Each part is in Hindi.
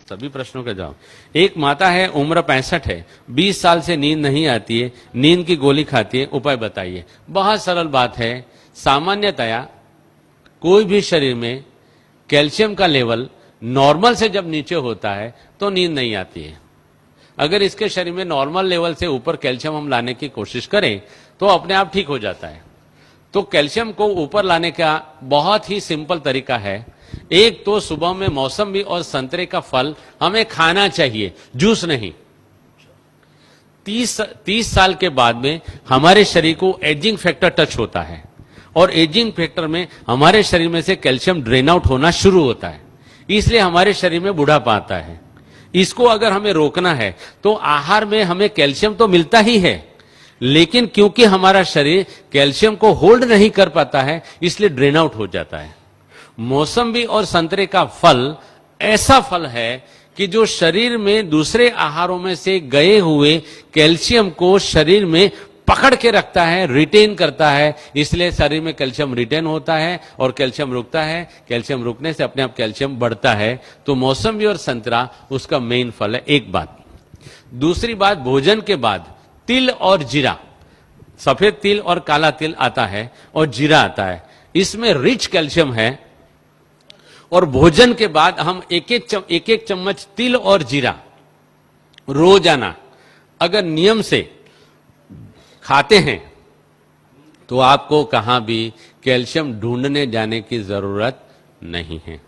सभी प्रश्नों का जवाब। एक माता है, उम्र 65 है, 20 साल से नींद नहीं आती है, नींद की गोली खाती है, उपाय बताइए। बहुत सरल बात है। सामान्यतया कोई भी शरीर में कैल्शियम का लेवल नॉर्मल से जब नीचे होता है तो नींद नहीं आती है। अगर इसके शरीर में नॉर्मल लेवल से ऊपर कैल्शियम हम लाने की कोशिश करें तो अपने आप ठीक हो जाता है। तो कैल्शियम को ऊपर लाने का बहुत ही सिंपल तरीका है। एक तो सुबह में मौसमी और संतरे का फल हमें खाना चाहिए, जूस नहीं। 30 साल के बाद में हमारे शरीर को एजिंग फैक्टर टच होता है और एजिंग फैक्टर में हमारे शरीर में से कैल्शियम ड्रेन आउट होना शुरू होता है, इसलिए हमारे शरीर में बुढ़ापा आता है। इसको अगर हमें रोकना है तो आहार में हमें कैल्शियम तो मिलता ही है, लेकिन क्योंकि हमारा शरीर कैल्शियम को होल्ड नहीं कर पाता है इसलिए ड्रेन आउट हो जाता है। मौसम्बी और संतरे का फल ऐसा फल है कि जो शरीर में दूसरे आहारों में से गए हुए कैल्शियम को शरीर में पकड़ के रखता है, रिटेन करता है, इसलिए शरीर में कैल्शियम रिटेन होता है और कैल्शियम रुकता है। कैल्शियम रुकने से अपने आप कैल्शियम बढ़ता है। तो मौसम्बी और संतरा उसका मेन फल है। एक बात। दूसरी बात, भोजन के बाद तिल और जीरा, सफेद तिल और काला तिल आता है और जीरा आता है, इसमें रिच कैल्शियम है। और भोजन के बाद हम एक एक चम्मच तिल और जीरा रोजाना अगर नियम से खाते हैं तो आपको कहां भी कैल्शियम ढूंढने जाने की जरूरत नहीं है।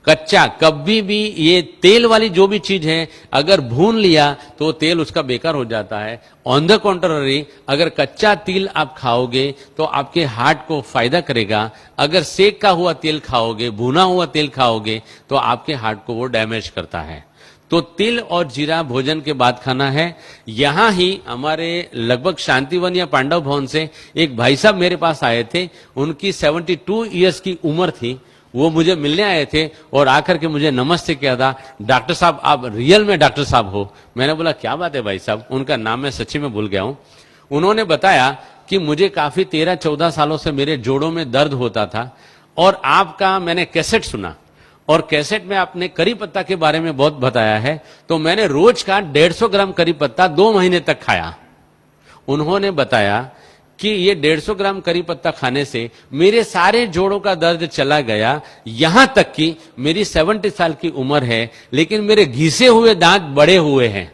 कच्चा कभी भी, ये तेल वाली जो भी चीज है अगर भून लिया तो तेल उसका बेकार हो जाता है। ऑन द कॉन्ट्ररी, अगर कच्चा तिल आप खाओगे तो आपके हार्ट को फायदा करेगा। अगर सेका हुआ तेल खाओगे, भुना हुआ तेल खाओगे तो आपके हार्ट को वो डैमेज करता है। तो तिल और जीरा भोजन के बाद खाना है। यहां ही हमारे लगभग शांतिवन या पांडव भवन से एक भाई साहब मेरे पास आए थे, उनकी 72 ईयर्स की उम्र थी। वो मुझे मिलने आए थे और आकर के मुझे नमस्ते किया था, डॉक्टर साहब आप रियल में डॉक्टर साहब हो। मैंने बोला क्या बात है भाई साहब, उनका नाम मैं सच्ची में भूल गया हूं। उन्होंने बताया कि मुझे काफी 13-14 सालों से मेरे जोड़ों में दर्द होता था और आपका मैंने कैसेट सुना और कैसेट में आपने करी पत्ता के बारे में बहुत बताया है, तो मैंने रोज का 150 ग्राम करी पत्ता 2 महीने तक खाया। उन्होंने बताया कि ये 150 ग्राम करी पत्ता खाने से मेरे सारे जोड़ों का दर्द चला गया। यहां तक कि मेरी 70 साल की उम्र है लेकिन मेरे घिसे हुए दांत बड़े हुए हैं।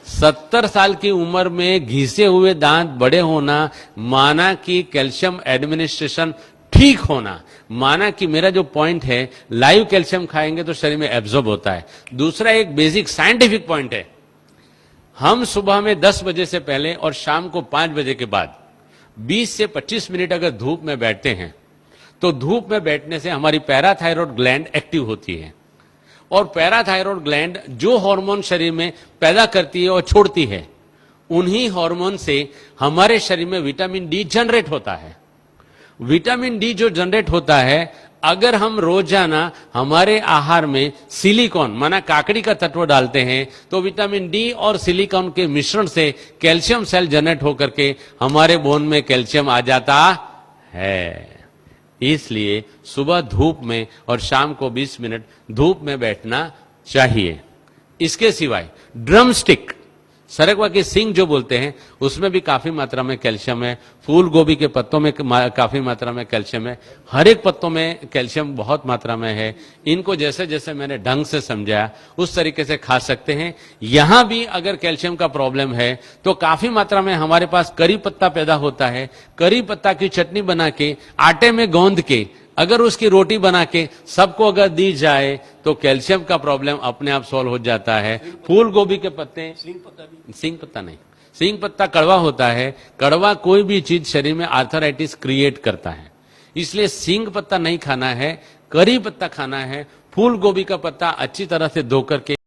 70 साल की उम्र में घिसे हुए दांत बड़े होना माना कि कैल्शियम एडमिनिस्ट्रेशन ठीक होना, माना कि मेरा जो पॉइंट है लाइव कैल्शियम खाएंगे तो शरीर में एब्जॉर्ब होता है। दूसरा एक बेसिक साइंटिफिक पॉइंट है, हम सुबह में 10 बजे से पहले और शाम को 5 बजे के बाद 20 से 25 मिनट अगर धूप में बैठते हैं तो धूप में बैठने से हमारी पैराथायरॉयड ग्लैंड एक्टिव होती है और पैराथायरॉयड ग्लैंड जो हार्मोन शरीर में पैदा करती है और छोड़ती है, उन्हीं हार्मोन से हमारे शरीर में विटामिन डी जनरेट होता है। विटामिन डी जो जनरेट होता है, अगर हम रोजाना हमारे आहार में सिलिकॉन माना काकड़ी का तत्व डालते हैं तो विटामिन डी और सिलिकॉन के मिश्रण से कैल्शियम सेल जनरेट होकर के हमारे बोन में कैल्शियम आ जाता है। इसलिए सुबह धूप में और शाम को 20 मिनट धूप में बैठना चाहिए। इसके सिवाय ड्रम स्टिक, सरगवा की सिंग जो बोलते हैं, उसमें भी काफी मात्रा में कैल्शियम है। फूल गोभी के पत्तों में काफी मात्रा में कैल्शियम है। हर एक पत्तों में कैल्शियम बहुत मात्रा में है। इनको जैसे जैसे मैंने ढंग से समझाया उस तरीके से खा सकते हैं। यहां भी अगर कैल्शियम का प्रॉब्लम है तो काफी मात्रा में हमारे पास करी पत्ता पैदा होता है। करी पत्ता की चटनी बना के आटे में गौंद के अगर उसकी रोटी बना के सबको अगर दी जाए तो कैल्शियम का प्रॉब्लम अपने आप सॉल्व हो जाता है। फूल गोभी के पत्ते, सिंग पत्ता नहीं, सिंग पत्ता कड़वा होता है। कड़वा कोई भी चीज शरीर में आर्थराइटिस क्रिएट करता है, इसलिए सिंग पत्ता नहीं खाना है, करी पत्ता खाना है। फूल गोभी का पत्ता अच्छी तरह से धो करके